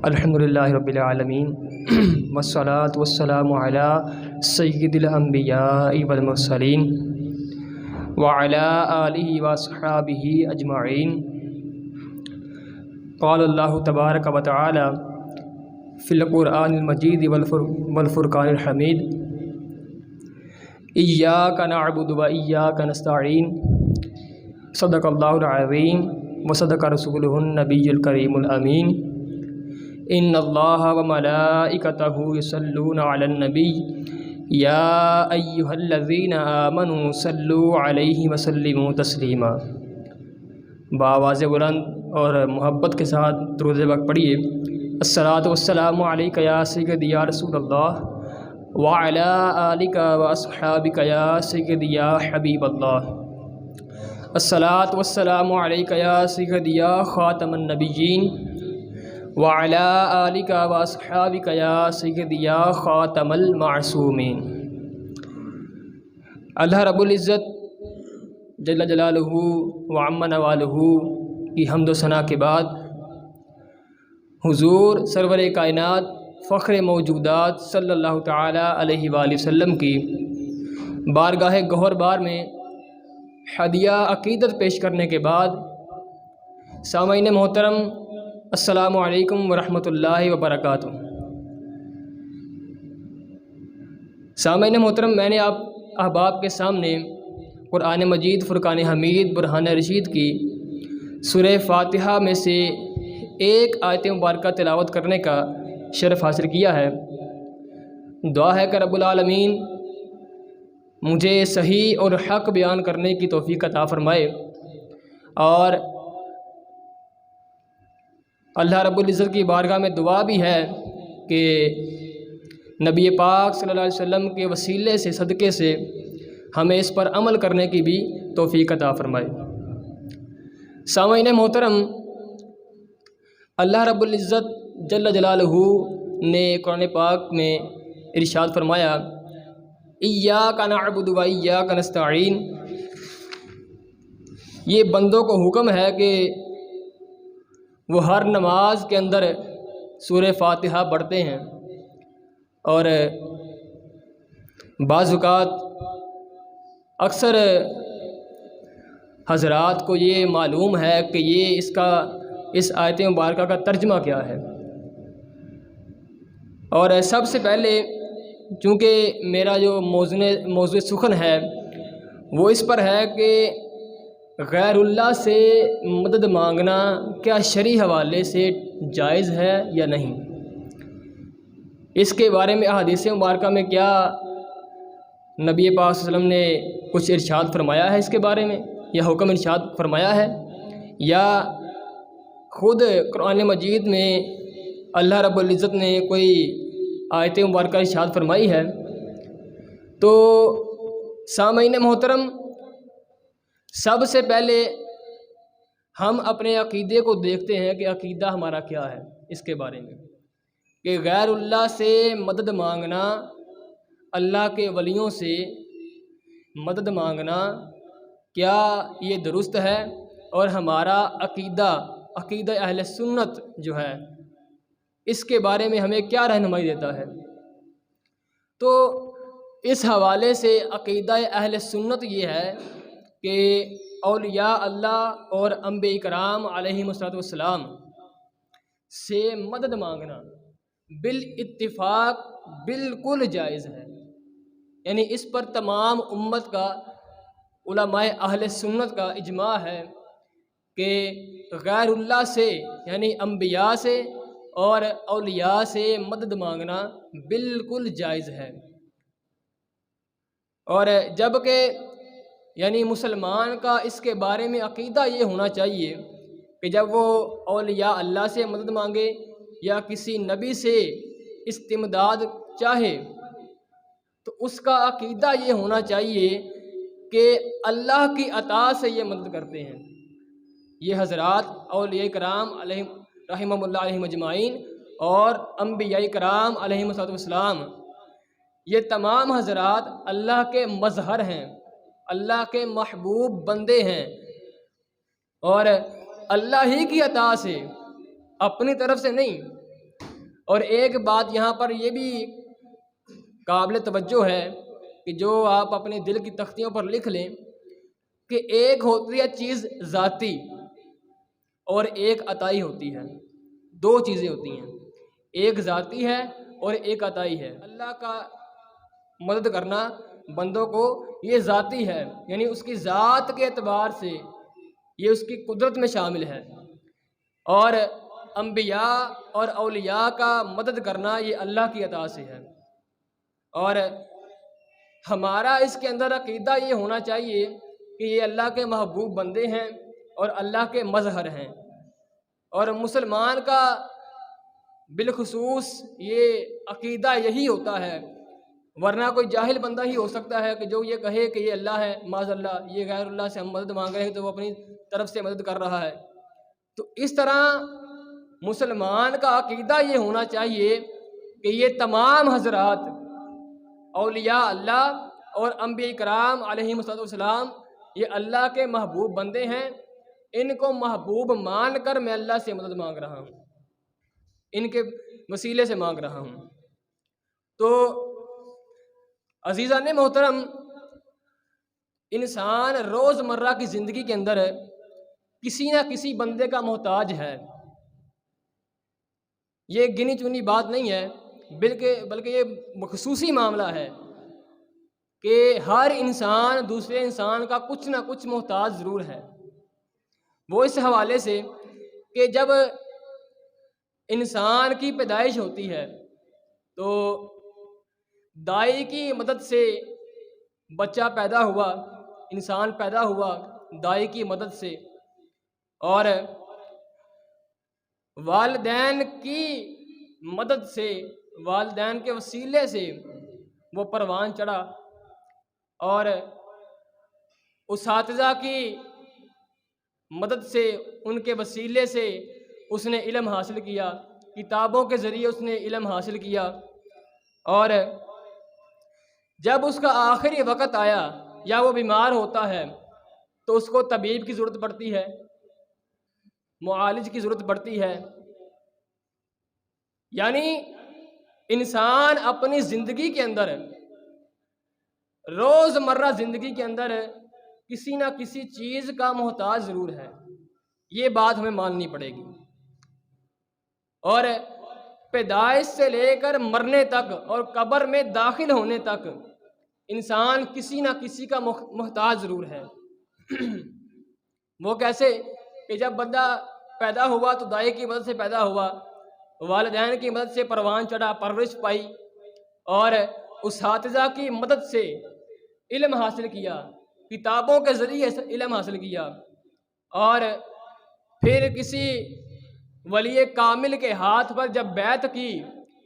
الحمدللہ رب العالمین والصلاة والسلام علی سید الانبیاء والمرسلین وعلی آلہ واصحابہ اجمعین۔ قال اللہ تبارک و تعالی فی القرآن المجید والفرقان الحمید، ایاک نعبد و ایاک نستعین، صدق اللہ العظیم وصدق رسولہ النبی الکریم الامین۔ ان اللہ و ملائکتہ یصلون علی النبی یا ایہا الذین آمنوا صلوا علیہ وسلموا تسلیما۔ بآواز بلند اور محبت کے ساتھ درود پاک پڑھیے۔ الصلاۃ والسلام علیک یا سیدی یا رسول اللہ وعلی آلک و اصحابک یا سیدی یا حبیب اللہ۔ الصلاۃ والسلام علیک یا سیدی یا خاتم النبیین وعلی آلک و اصحابک یا سیدی یا خاتم المعصومین۔ اللہ رب العزت جل جلالہ وعم نوالہ کی حمد و ثنا کے بعد حضور سرور کائنات فخر موجودات صلی اللہ تعالی علیہ وآلہ وسلم کی بارگاہ گہر بار میں ہدیہ عقیدت پیش کرنے کے بعد، سامعین محترم السلام علیکم ورحمۃ اللہ وبرکاتہ۔ سامعین محترم، میں نے آپ احباب کے سامنے قرآن مجید فرقان حمید برہان رشید کی سورہ فاتحہ میں سے ایک آیت مبارکہ تلاوت کرنے کا شرف حاصل کیا ہے۔ دعا ہے کہ رب العالمین مجھے صحیح اور حق بیان کرنے کی توفیق عطا فرمائے، اور اللہ رب العزت کی بارگاہ میں دعا بھی ہے کہ نبی پاک صلی اللہ علیہ وسلم کے وسیلے سے، صدقے سے ہمیں اس پر عمل کرنے کی بھی توفیق عطا فرمائے۔ سامعین محترم، اللہ رب العزت جل جلالہ نے قرآن پاک میں ارشاد فرمایا، ایاک نعبد و ایاک نستعین۔ یہ بندوں کو حکم ہے کہ وہ ہر نماز کے اندر سورہ فاتحہ پڑھتے ہیں، اور بعض اوقات اکثر حضرات کو یہ معلوم ہے کہ اس آیت مبارکہ کا ترجمہ کیا ہے۔ اور سب سے پہلے چونکہ میرا جو موضوع سخن ہے وہ اس پر ہے کہ غیر اللہ سے مدد مانگنا کیا شرعی حوالے سے جائز ہے یا نہیں، اس کے بارے میں احادیث مبارکہ میں کیا نبی پاک صلی اللہ علیہ وسلم نے کچھ ارشاد فرمایا ہے اس کے بارے میں، یا حکم ارشاد فرمایا ہے، یا خود قرآن مجید میں اللہ رب العزت نے کوئی آیت مبارکہ ارشاد فرمائی ہے۔ تو سامعین محترم، سب سے پہلے ہم اپنے عقیدے کو دیکھتے ہیں کہ عقیدہ ہمارا کیا ہے اس کے بارے میں، کہ غیر اللہ سے مدد مانگنا، اللہ کے ولیوں سے مدد مانگنا، کیا یہ درست ہے؟ اور ہمارا عقیدہ اہل سنت جو ہے اس کے بارے میں ہمیں کیا رہنمائی دیتا ہے؟ تو اس حوالے سے عقیدہ اہل سنت یہ ہے کہ اولیاء اللہ اور انبیاء کرام علیہم السلام سے مدد مانگنا بالاتفاق بالکل جائز ہے، یعنی اس پر تمام امت کا، علماء اہل سنت کا اجماع ہے کہ غیر اللہ سے یعنی انبیاء سے اور اولیاء سے مدد مانگنا بالکل جائز ہے۔ اور جب کہ یعنی مسلمان کا اس کے بارے میں عقیدہ یہ ہونا چاہیے کہ جب وہ اولیاء اللہ سے مدد مانگے یا کسی نبی سے استمداد چاہے تو اس کا عقیدہ یہ ہونا چاہیے کہ اللہ کی عطا سے یہ مدد کرتے ہیں۔ یہ حضرات اولیاء کرام علیہم رحمہم اللہ علیہم اجمعین اور انبیاء کرام علیہم السلام، یہ تمام حضرات اللہ کے مظہر ہیں، اللہ کے محبوب بندے ہیں، اور اللہ ہی کی عطا سے، اپنی طرف سے نہیں، اور ایک بات یہاں پر یہ بھی قابل توجہ ہے کہ جو آپ اپنے دل کی تختیوں پر لکھ لیں کہ ایک ہوتی ہے چیز ذاتی اور ایک عطائی ہوتی ہے، دو چیزیں ہوتی ہیں، ایک ذاتی ہے اور ایک عطائی ہے۔ اللہ کا مدد کرنا بندوں کو یہ ذاتی ہے، یعنی اس کی ذات کے اعتبار سے یہ اس کی قدرت میں شامل ہے، اور انبیاء اور اولیاء کا مدد کرنا یہ اللہ کی عطا سے ہے۔ اور ہمارا اس کے اندر عقیدہ یہ ہونا چاہیے کہ یہ اللہ کے محبوب بندے ہیں اور اللہ کے مظہر ہیں، اور مسلمان کا بالخصوص یہ عقیدہ یہی ہوتا ہے، ورنہ کوئی جاہل بندہ ہی ہو سکتا ہے کہ جو یہ کہے کہ یہ اللہ ہے، معاذ اللہ یہ غیر اللہ سے ہم مدد مانگ رہے ہیں تو وہ اپنی طرف سے مدد کر رہا ہے۔ تو اس طرح مسلمان کا عقیدہ یہ ہونا چاہیے کہ یہ تمام حضرات اولیاء اللہ اور انبیاء کرام علیہم السلام یہ اللہ کے محبوب بندے ہیں، ان کو محبوب مان کر میں اللہ سے مدد مانگ رہا ہوں، ان کے وسیلے سے مانگ رہا ہوں۔ تو عزیزان محترم، انسان روز مرہ کی زندگی کے اندر کسی نہ کسی بندے کا محتاج ہے، یہ گنی چنی بات نہیں ہے، بلکہ یہ خصوصی معاملہ ہے کہ ہر انسان دوسرے انسان کا کچھ نہ کچھ محتاج ضرور ہے۔ وہ اس حوالے سے کہ جب انسان کی پیدائش ہوتی ہے تو دائی کی مدد سے بچہ پیدا ہوا، انسان پیدا ہوا دائی کی مدد سے، اور والدین کی مدد سے، والدین کے وسیلے سے وہ پروان چڑھا، اور اساتذہ کی مدد سے، ان کے وسیلے سے اس نے علم حاصل کیا، کتابوں کے ذریعے اس نے علم حاصل کیا، اور جب اس کا آخری وقت آیا یا وہ بیمار ہوتا ہے تو اس کو طبیب کی ضرورت پڑتی ہے، معالج کی ضرورت پڑتی ہے۔ یعنی انسان اپنی زندگی کے اندر، روز مرہ زندگی کے اندر کسی نہ کسی چیز کا محتاج ضرور ہے، یہ بات ہمیں ماننی پڑے گی، اور پیدائش سے لے کر مرنے تک اور قبر میں داخل ہونے تک انسان کسی نہ کسی کا محتاج ضرور ہے۔ وہ کیسے کہ جب بندہ پیدا ہوا تو دائی کی مدد سے پیدا ہوا، والدین کی مدد سے پروان چڑھا، پرورش پائی، اور اساتذہ کی مدد سے علم حاصل کیا، کتابوں کے ذریعے علم حاصل کیا، اور پھر کسی ولی کامل کے ہاتھ پر جب بیعت کی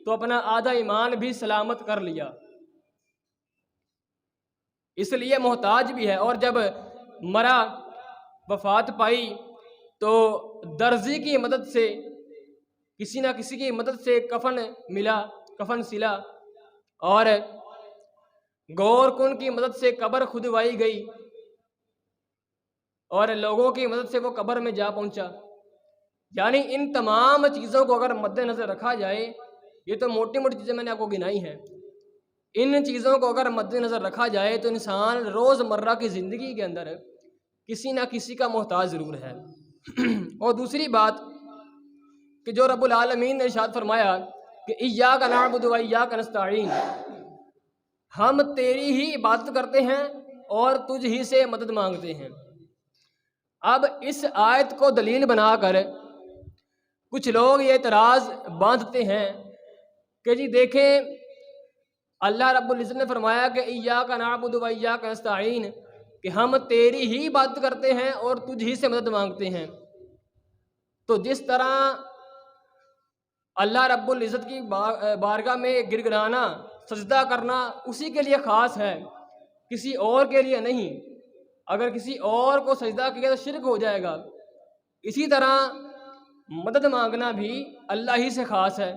تو اپنا آدھا ایمان بھی سلامت کر لیا، اس لیے محتاج بھی ہے۔ اور جب مرا، وفات پائی، تو درزی کی مدد سے، کسی نہ کسی کی مدد سے کفن ملا، کفن سلا، اور گور کن کی مدد سے قبر کھدوائی گئی، اور لوگوں کی مدد سے وہ قبر میں جا پہنچا۔ یعنی ان تمام چیزوں کو اگر مد نظر رکھا جائے، یہ تو موٹی موٹی چیزیں میں نے آپ کو گنائی ہیں، ان چیزوں کو اگر مد نظر رکھا جائے تو انسان روز مرہ کی زندگی کے اندر کسی نہ کسی کا محتاج ضرور ہے۔ اور دوسری بات کہ جو رب العالمین نے ارشاد فرمایا کہ ایاک نعبد و ایاک نستعین، ہم تیری ہی عبادت کرتے ہیں اور تجھ ہی سے مدد مانگتے ہیں۔ اب اس آیت کو دلیل بنا کر کچھ لوگ یہ اعتراض باندھتے ہیں کہ جی دیکھیں، اللہ رب العزت نے فرمایا کہ ایاک نعبد و ایاک نستعین، کہ ہم تیری ہی عبادت کرتے ہیں اور تجھ ہی سے مدد مانگتے ہیں، تو جس طرح اللہ رب العزت کی بارگاہ میں گڑگڑانا، سجدہ کرنا اسی کے لیے خاص ہے، کسی اور کے لیے نہیں، اگر کسی اور کو سجدہ کیا تو شرک ہو جائے گا، اسی طرح مدد مانگنا بھی اللہ ہی سے خاص ہے،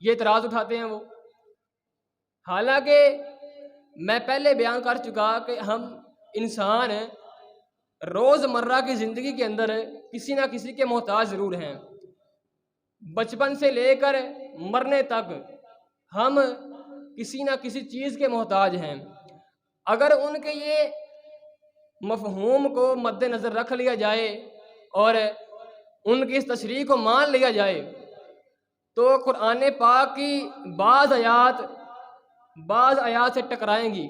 یہ اعتراض اٹھاتے ہیں وہ۔ حالانکہ میں پہلے بیان کر چکا کہ ہم انسان روز مرہ کی زندگی کے اندر کسی نہ کسی کے محتاج ضرور ہیں، بچپن سے لے کر مرنے تک ہم کسی نہ کسی چیز کے محتاج ہیں۔ اگر ان کے یہ مفہوم کو مد نظر رکھ لیا جائے اور ان کی اس تشریح کو مان لیا جائے تو قرآن پاک کی بعض آیات سے ٹکرائیں گی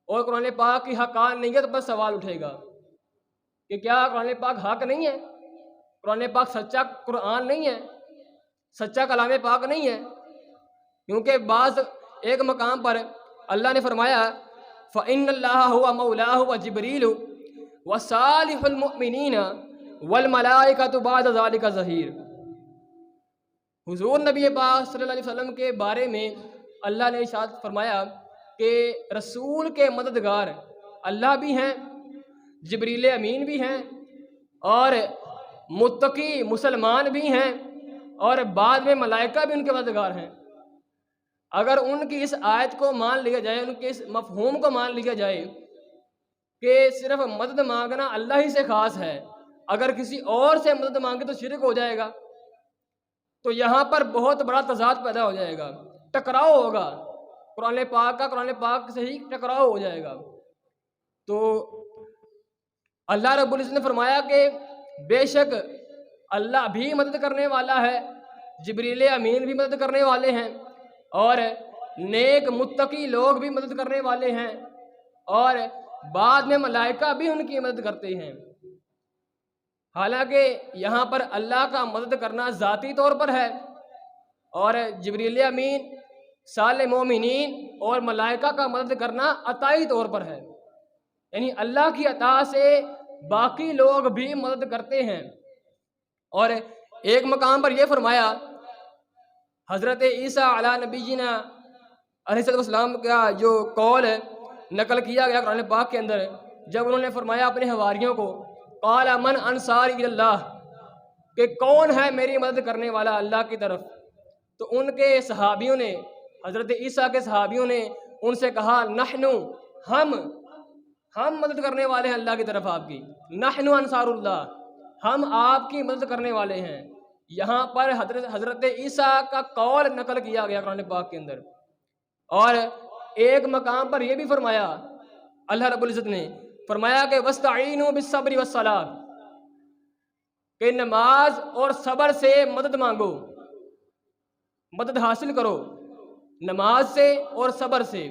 اور قرآن پاک کی حقانیت پر سوال اٹھے گا کہ کیا قرآن پاک حق نہیں ہے؟ قرآن پاک سچا قرآن نہیں ہے؟ سچا کلام پاک نہیں ہے؟ کیونکہ ایک مقام پر اللہ نے فرمایا فَإِنَّ اللَّهَ هُوَ مَوْلَاهُ وَجِبْرِيلُ وَصَالِحُ الْمُؤْمِنِينَ وَالْمَلَائِكَةُ بَعْدَ ذَلِكَ ظَهِيرٌ۔ حضور نبی پاک صلی اللہ علیہ وسلم کے بارے میں اللہ نے ارشاد فرمایا کہ رسول کے مددگار اللہ بھی ہیں، جبریل امین بھی ہیں، اور متقی مسلمان بھی ہیں، اور بعد میں ملائکہ بھی ان کے مددگار ہیں۔ اگر ان کی اس آیت کو مان لیا جائے، ان کے اس مفہوم کو مان لیا جائے کہ صرف مدد مانگنا اللہ ہی سے خاص ہے، اگر کسی اور سے مدد مانگے تو شرک ہو جائے گا، تو یہاں پر بہت بڑا تضاد پیدا ہو جائے گا، ٹکراؤ ہوگا، قرآن پاک سے ہی ٹکراؤ ہو جائے گا۔ تو اللہ رب العزت نے فرمایا کہ بے شک اللہ بھی مدد کرنے والا ہے، جبریل امین بھی مدد کرنے والے ہیں، اور نیک متقی لوگ بھی مدد کرنے والے ہیں، اور بعد میں ملائکہ بھی ان کی مدد کرتے ہیں۔ حالانکہ یہاں پر اللہ کا مدد کرنا ذاتی طور پر ہے، اور جبریل امین، صالح مومنین اور ملائکہ کا مدد کرنا عطائی طور پر ہے، یعنی اللہ کی عطا سے باقی لوگ بھی مدد کرتے ہیں۔ اور ایک مقام پر یہ فرمایا، حضرت عیسیٰ علی نبینا علیہ السلام کا جو قول نقل کیا گیا قرآن پاک کے اندر، جب انہوں نے فرمایا اپنے حواریوں کو قال من انصاری الی اللہ، کہ کون ہے میری مدد کرنے والا اللہ کی طرف، تو ان کے صحابیوں نے، حضرت عیسیٰ کے صحابیوں نے ان سے کہا نحنو، ہم مدد کرنے والے ہیں اللہ کی طرف آپ کی، نحنو انصار اللہ، ہم آپ کی مدد کرنے والے ہیں۔ یہاں پر حضرت عیسیٰ کا قول نقل کیا گیا قرآن پاک کے اندر۔ اور ایک مقام پر یہ بھی فرمایا اللہ رب العزت نے، فرمایا کہ وَاسْتَعِينُوا بِالصَّبْرِ وَالصَّلَاةِ، کہ نماز اور صبر سے مدد مانگو، مدد حاصل کرو نماز سے اور صبر سے۔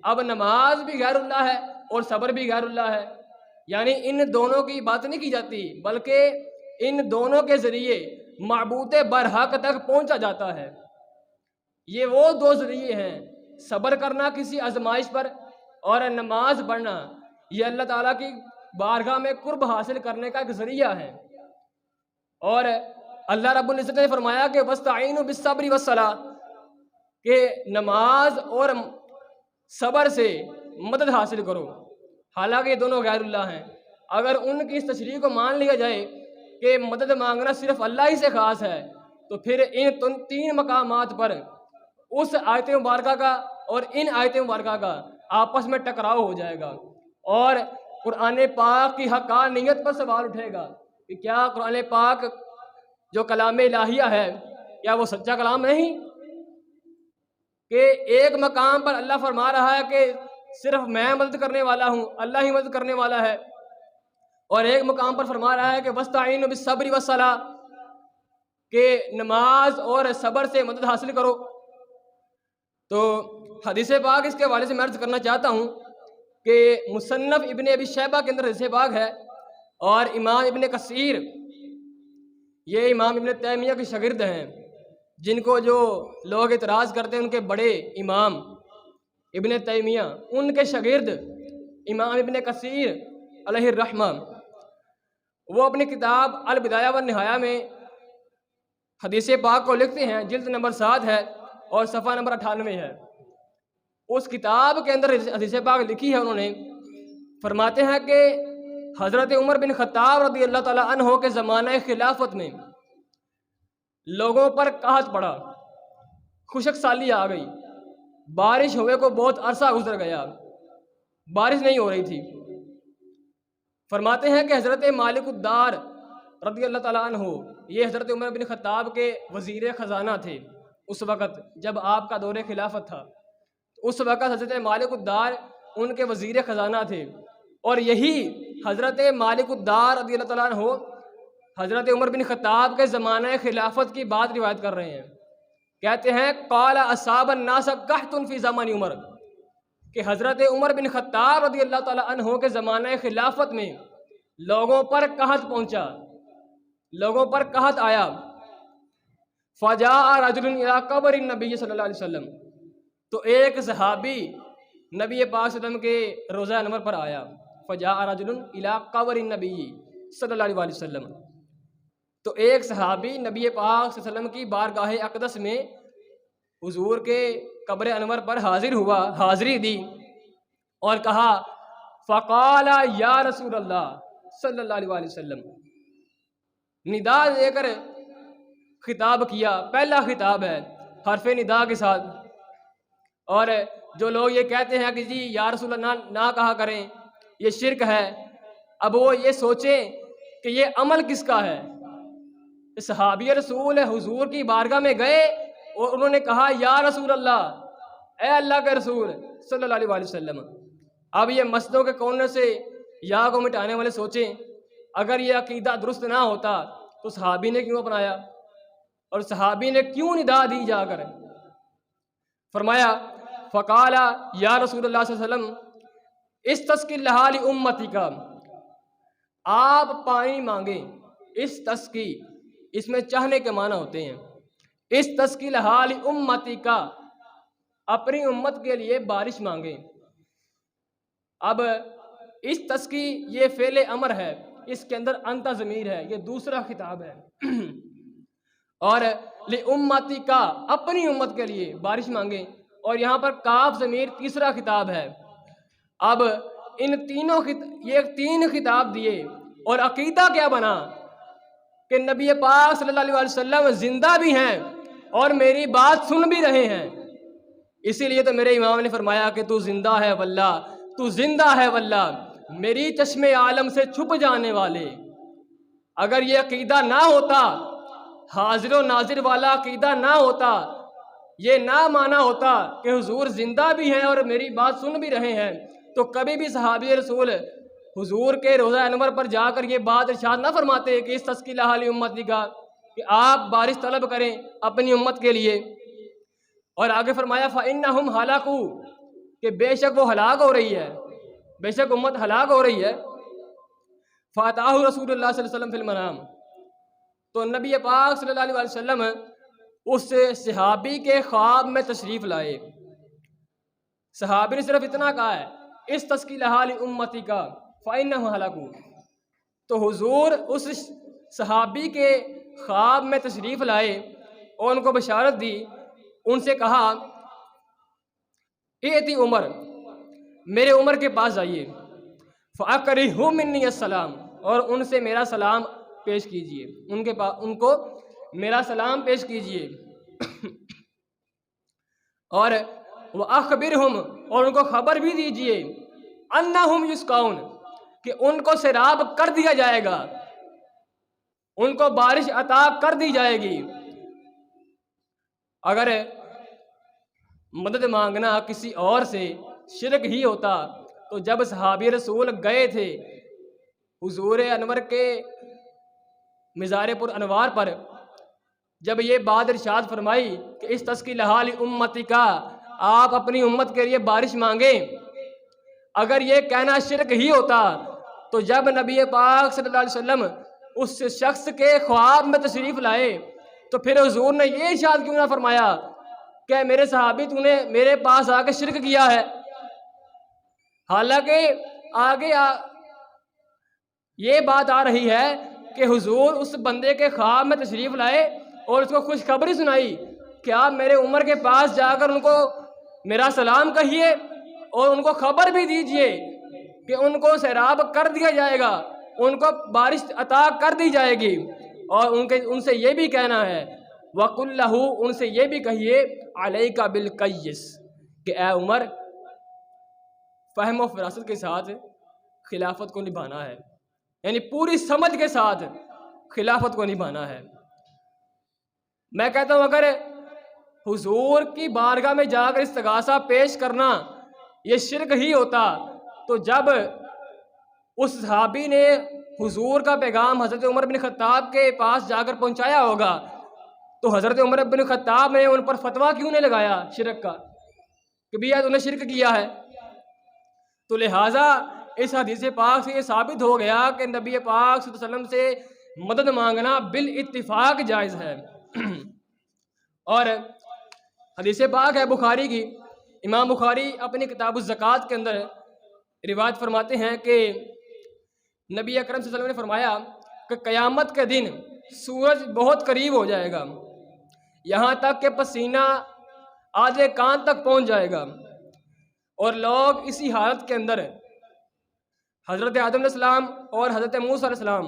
اب نماز بھی غیر اللہ ہے اور صبر بھی غیر اللہ ہے، یعنی ان دونوں کی بات نہیں کی جاتی، بلکہ ان دونوں کے ذریعے معبود برحق تک پہنچا جاتا ہے۔ یہ وہ دو ذریعے ہیں، صبر کرنا کسی آزمائش پر اور نماز پڑھنا، یہ اللہ تعالیٰ کی بارگاہ میں قرب حاصل کرنے کا ایک ذریعہ ہے۔ اور اللہ رب العزت نے فرمایا کہ وَاسْتَعِينُوا بِالصَّبْرِ وَالصَّلَاةِ، کہ نماز اور صبر سے مدد حاصل کرو، حالانکہ یہ دونوں غیر اللہ ہیں۔ اگر ان کی اس تشریح کو مان لیا جائے کہ مدد مانگنا صرف اللہ ہی سے خاص ہے، تو پھر ان تین مقامات پر اس آیت مبارکہ کا اور ان آیت مبارکہ کا آپس میں ٹکراؤ ہو جائے گا، اور قرآن پاک کی حقانیت پر سوال اٹھے گا کہ کیا قرآن پاک جو کلام الہیہ ہے کیا وہ سچا کلام نہیں؟ کہ ایک مقام پر اللہ فرما رہا ہے کہ صرف میں مدد کرنے والا ہوں، اللہ ہی مدد کرنے والا ہے، اور ایک مقام پر فرما رہا ہے کہ وَاسْتَعِينُوا بِالصَّبْرِ وَالصَّلَاةِ، کہ نماز اور صبر سے مدد حاصل کرو۔ تو حدیث پاک اس کے حوالے سے میں عرض کرنا چاہتا ہوں کہ مصنف ابن ابی شیبہ کے اندر حدیث پاک ہے، اور امام ابن کثیر، یہ امام ابن تیمیہ کے شاگرد ہیں، جن کو جو لوگ اعتراض کرتے ہیں ان کے بڑے امام ابن تیمیہ، ان کے شاگرد امام ابن کثیر علیہ الرحمہ، وہ اپنی کتاب البدایہ والنہایہ میں حدیث پاک کو لکھتے ہیں، جلد نمبر 7 ہے اور صفحہ نمبر 98 ہے۔ اس کتاب کے اندر حدیث پاک لکھی ہے، انہوں نے فرماتے ہیں کہ حضرت عمر بن خطاب رضی اللہ تعالیٰ عنہ کے زمانہ خلافت میں لوگوں پر قحط پڑا، خشک سالی آ گئی، بارش ہوئے کو بہت عرصہ گزر گیا، بارش نہیں ہو رہی تھی۔ فرماتے ہیں کہ حضرت مالک الدار رضی اللہ تعالیٰ عنہ، یہ حضرت عمر بن خطاب کے وزیر خزانہ تھے اس وقت جب آپ کا دور خلافت تھا۔ اس وقت حضرت مالک الدار ان کے وزیر خزانہ تھے، اور یہی حضرت مالک الدار رضی اللہ تعالیٰ عنہ حضرت عمر بن خطاب کے زمانہ خلافت کی بات روایت کر رہے ہیں۔ کہتے ہیں قال اصاب الناس قحط فی زمان عمر، کہ حضرت عمر بن خطاب رضی اللہ تعالیٰ عنہ کے زمانہ خلافت میں لوگوں پر قحط پہنچا، لوگوں پر قحط آیا۔ فجاء رجل الی قبر النبی صلی اللہ علیہ وسلم، تو ایک صحابی نبی پاک صلی اللہ علیہ وسلم کے روضہ انور پر آیا۔ فجاء رجل الی قبر النبی صلی اللہ علیہ وسلم، تو ایک صحابی نبی پاک صلی اللہ علیہ وسلم کی بارگاہ اقدس میں حضور کے قبر انور پر حاضر ہوا، حاضری دی اور کہا فقال یا رسول اللہ صلی اللہ علیہ وسلم، ندا دے کر خطاب کیا، پہلا خطاب ہے حرف ندا کے ساتھ۔ اور جو لوگ یہ کہتے ہیں کہ جی یا رسول اللہ نہ کہا کریں، یہ شرک ہے، اب وہ یہ سوچیں کہ یہ عمل کس کا ہے۔ صحابی رسول حضور کی بارگاہ میں گئے اور انہوں نے کہا یا رسول اللہ، اے اللہ کے رسول صلی اللہ علیہ وسلم۔ اب یہ مسجدوں کے کونے سے یا کو مٹانے والے سوچیں اگر یہ عقیدہ درست نہ ہوتا تو صحابی نے کیوں اپنایا، اور صحابی نے کیوں ندا دی جا کر؟ فرمایا فقال یا رسول اللہ صلی اللہ علیہ وسلم استسقی لہا لامتی کا، آپ پانی مانگیں۔ استسقی اس میں چاہنے کے معنی ہوتے ہیں۔ استسقی لہا لامتی کا، اپنی امت کے لیے بارش مانگیں۔ اب استسقی یہ فعل امر ہے، اس کے اندر انت ضمیر ہے، یہ دوسرا خطاب ہے۔ اور لامتی کا، اپنی امت کے لیے بارش مانگیں، اور یہاں پر کاف ضمیر تیسرا خطاب ہے۔ اب ان تینوں یہ تین خطاب دیے، اور عقیدہ کیا بنا کہ نبی پاک صلی اللہ علیہ وسلم زندہ بھی ہیں اور میری بات سن بھی رہے ہیں۔ اسی لیے تو میرے امام نے فرمایا کہ تو زندہ ہے واللہ، تو زندہ ہے واللہ، میری چشم عالم سے چھپ جانے والے۔ اگر یہ عقیدہ نہ ہوتا، حاضر و ناظر والا عقیدہ نہ ہوتا، یہ نہ مانا ہوتا کہ حضور زندہ بھی ہیں اور میری بات سن بھی رہے ہیں، تو کبھی بھی صحابی رسول حضور کے روضہ انور پر جا کر یہ بات ارشاد نہ فرماتے کہ استسقی لہا لامتی کا، کہ آپ بارش طلب کریں اپنی امت کے لیے۔ اور آگے فرمایا فَإِنَّهُمْ هَلَكُوا، کہ بے شک وہ ہلاک ہو رہی ہے، بے شک امت ہلاک ہو رہی ہے۔ فَأَتَاهُ رسول اللہ صلی اللہ علیہ وسلم فی المنام، تو نبی پاک صلی اللہ علیہ وسلم اس صحابی کے خواب میں تشریف لائے۔ صحابی نے صرف اتنا کہا ہے استسقی لہا لامتی کا فَإِنَّهُمْ هَلَكُوا، تو حضور اس صحابی کے خواب میں تشریف لائے اور ان کو بشارت دی، ان سے کہا ایتی عمر، میرے عمر کے پاس جائیے، فَأَقْرِهُ مِنِّي السلام، اور ان سے میرا سلام پیش کیجئے، ان کو میرا سلام پیش کیجئے۔ اور وَأَخْبِرْهُمْ، اور ان کو خبر بھی دیجئے، أَنَّهُمْ يُسْقَوْنَ، کہ ان کو سیراب کر دیا جائے گا، ان کو بارش عطا کر دی جائے گی۔ اگر مدد مانگنا کسی اور سے شرک ہی ہوتا تو جب صحابی رسول گئے تھے حضور انور کے مزار پر انوار پر، جب یہ بات ارشاد فرمائی کہ استسقی لہا لامتی کا، آپ اپنی امت کے لیے بارش مانگیں، اگر یہ کہنا شرک ہی ہوتا تو جب نبی پاک صلی اللہ علیہ وسلم اس شخص کے خواب میں تشریف لائے تو پھر حضور نے یہ ارشاد کیوں نہ فرمایا کہ میرے صحابی تو نے میرے پاس آ کے شرک کیا ہے؟ حالانکہ آگے یہ بات آ رہی ہے کہ حضور اس بندے کے خواب میں تشریف لائے اور اس کو خوشخبری سنائی کہ آپ میرے عمر کے پاس جا کر ان کو میرا سلام کہیے اور ان کو خبر بھی دیجئے کہ ان کو سیراب کر دیا جائے گا، ان کو بارش عطا کر دی جائے گی، اور ان سے یہ بھی کہنا ہے وَقُلْ لَهُ، ان سے یہ بھی کہیے عَلَيْكَ بِالْقَيِّسِ، کہ اے عمر فہم و فراست کے ساتھ خلافت کو نبھانا ہے، یعنی پوری سمجھ کے ساتھ خلافت کو نبھانا ہے۔ میں کہتا ہوں اگر حضور کی بارگاہ میں جا کر استغاثہ پیش کرنا یہ شرک ہی ہوتا تو جب اس صحابی نے حضور کا پیغام حضرت عمر بن خطاب کے پاس جا کر پہنچایا ہوگا تو حضرت عمر بن خطاب نے ان پر فتویٰ کیوں نہیں لگایا شرک کا کہ بھی انہوں نے شرک کیا ہے؟ تو لہٰذا اس حدیث پاک سے یہ ثابت ہو گیا کہ نبی پاک صلی اللہ علیہ وسلم سے مدد مانگنا بالاتفاق جائز ہے۔ اور حدیث پاک ہے بخاری کی، امام بخاری اپنی کتاب الزکوٰۃ کے اندر روایت فرماتے ہیں کہ نبی اکرم صلی اللہ علیہ وسلم نے فرمایا کہ قیامت کے دن سورج بہت قریب ہو جائے گا، یہاں تک کہ پسینہ آدھے کان تک پہنچ جائے گا، اور لوگ اسی حالت کے اندر حضرت آدم علیہ السلام اور حضرت موسیٰ علیہ السلام،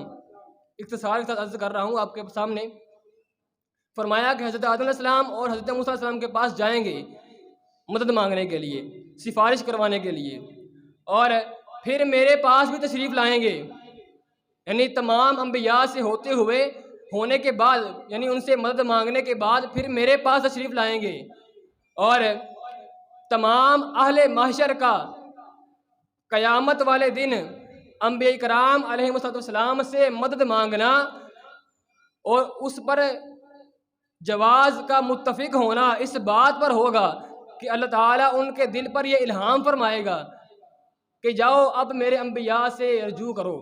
اختصار کے ساتھ عرض کر رہا ہوں آپ کے سامنے، فرمایا کہ حضرت آدم علیہ السلام اور حضرت موسیٰ علیہ السلام کے پاس جائیں گے مدد مانگنے کے لیے، سفارش کروانے کے لیے، اور پھر میرے پاس بھی تشریف لائیں گے، یعنی تمام انبیاء سے ہونے کے بعد، یعنی ان سے مدد مانگنے کے بعد پھر میرے پاس تشریف لائیں گے، اور تمام اہل محشر کا قیامت والے دن انبیاء کرام علیہ السلام سے مدد مانگنا اور اس پر جواز کا متفق ہونا اس بات پر ہوگا کہ اللہ تعالیٰ ان کے دل پر یہ الہام فرمائے گا کہ جاؤ اب میرے انبیاء سے رجوع کرو،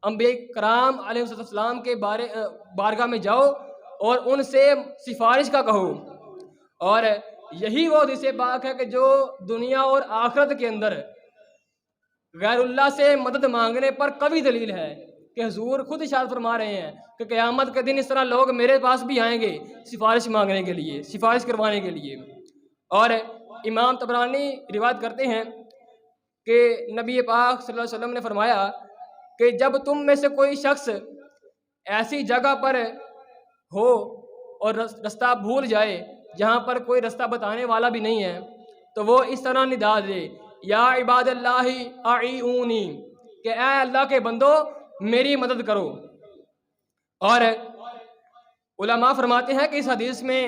انبیاء کرام علیہ السلام کے بارگاہ میں جاؤ اور ان سے سفارش کا کہو۔ اور یہی وہ حدیث پاک ہے کہ جو دنیا اور آخرت کے اندر غیر اللہ سے مدد مانگنے پر قوی دلیل ہے کہ حضور خود ارشاد فرما رہے ہیں کہ قیامت کے دن اس طرح لوگ میرے پاس بھی آئیں گے سفارش مانگنے کے لیے، سفارش کروانے کے لیے۔ اور امام طبرانی روایت کرتے ہیں کہ نبی پاک صلی اللہ علیہ وسلم نے فرمایا کہ جب تم میں سے کوئی شخص ایسی جگہ پر ہو اور رستہ بھول جائے جہاں پر کوئی رستہ بتانے والا بھی نہیں ہے تو وہ اس طرح ندا دے، یا عباد اللہ اعینونی، کہ اے اللہ کے بندو میری مدد کرو۔ اور علماء فرماتے ہیں کہ اس حدیث میں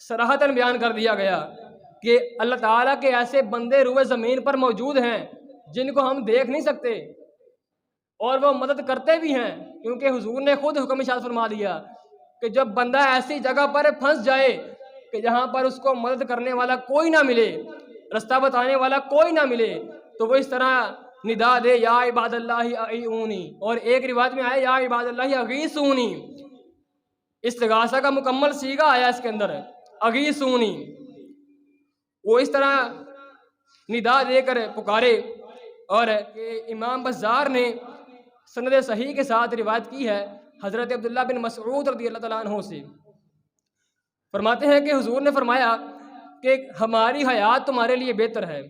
صراحتاً بیان کر دیا گیا کہ اللہ تعالیٰ کے ایسے بندے روئے زمین پر موجود ہیں جن کو ہم دیکھ نہیں سکتے اور وہ مدد کرتے بھی ہیں، کیونکہ حضور نے خود حکم ارشاد فرما دیا کہ جب بندہ ایسی جگہ پر پھنس جائے کہ جہاں پر اس کو مدد کرنے والا کوئی نہ ملے، رستہ بتانے والا کوئی نہ ملے، تو وہ اس طرح ندا دے، یا عباد اللہ اعینونی، اور ایک روایت میں آئے یا عباد اللہ اغیثونی، استغاثہ کا مکمل صیغہ آیا اس کے اندر، اغیثونی، وہ اس طرح ندا دے کر پکارے۔ اور کہ امام بزار نے سند صحیح کے ساتھ روایت کی ہے حضرت عبداللہ بن مسعود رضی اللہ تعالیٰ عنہ سے، فرماتے ہیں کہ حضور نے فرمایا کہ ہماری حیات تمہارے لیے بہتر ہے۔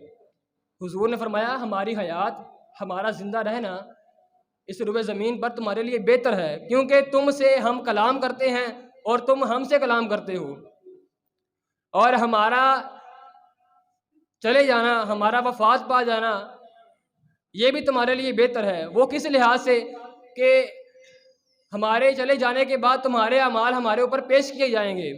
حضور نے فرمایا ہماری حیات، ہمارا زندہ رہنا اس روئے زمین پر تمہارے لیے بہتر ہے، کیونکہ تم سے ہم کلام کرتے ہیں اور تم ہم سے کلام کرتے ہو، اور ہمارا چلے جانا، ہمارا وفات پا جانا یہ بھی تمہارے لیے بہتر ہے۔ وہ کس لحاظ سے کہ ہمارے چلے جانے کے بعد تمہارے اعمال ہمارے اوپر پیش کیے جائیں گے،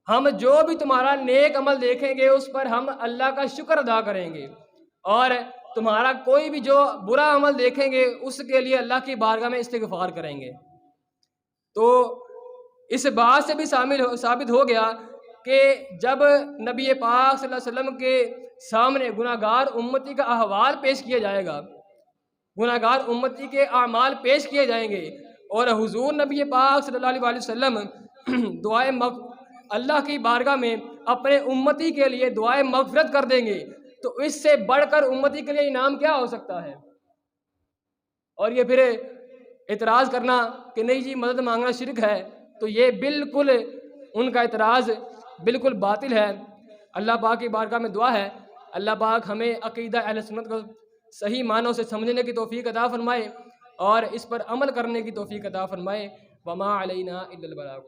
ہم جو بھی تمہارا نیک عمل دیکھیں گے اس پر ہم اللہ کا شکر ادا کریں گے، اور تمہارا کوئی بھی جو برا عمل دیکھیں گے اس کے لیے اللہ کی بارگاہ میں استغفار کریں گے۔ تو اس بات سے بھی ثابت ہو گیا کہ جب نبی پاک صلی اللہ علیہ وسلم کے سامنے گناہ گار امتی کا احوال پیش کیا جائے گا، گناہ گار امتی کے اعمال پیش کیے جائیں گے، اور حضور نبی پاک صلی اللہ علیہ وسلم دعائے اللہ کی بارگاہ میں اپنے امتی کے لیے دعائے مغفرت کر دیں گے، تو اس سے بڑھ کر امتی کے لیے انعام کیا ہو سکتا ہے؟ اور یہ پھر اعتراض کرنا کہ نہیں جی مدد مانگنا شرک ہے، تو یہ بالکل ان کا اعتراض بالکل باطل ہے۔ اللہ پاک کی بارگاہ میں دعا ہے اللہ پاک ہمیں عقیدہ اہل سنت کو صحیح معنوں سے سمجھنے کی توفیق عطا فرمائے اور اس پر عمل کرنے کی توفیق عطا فرمائے۔ وما علینا الا البلاغ۔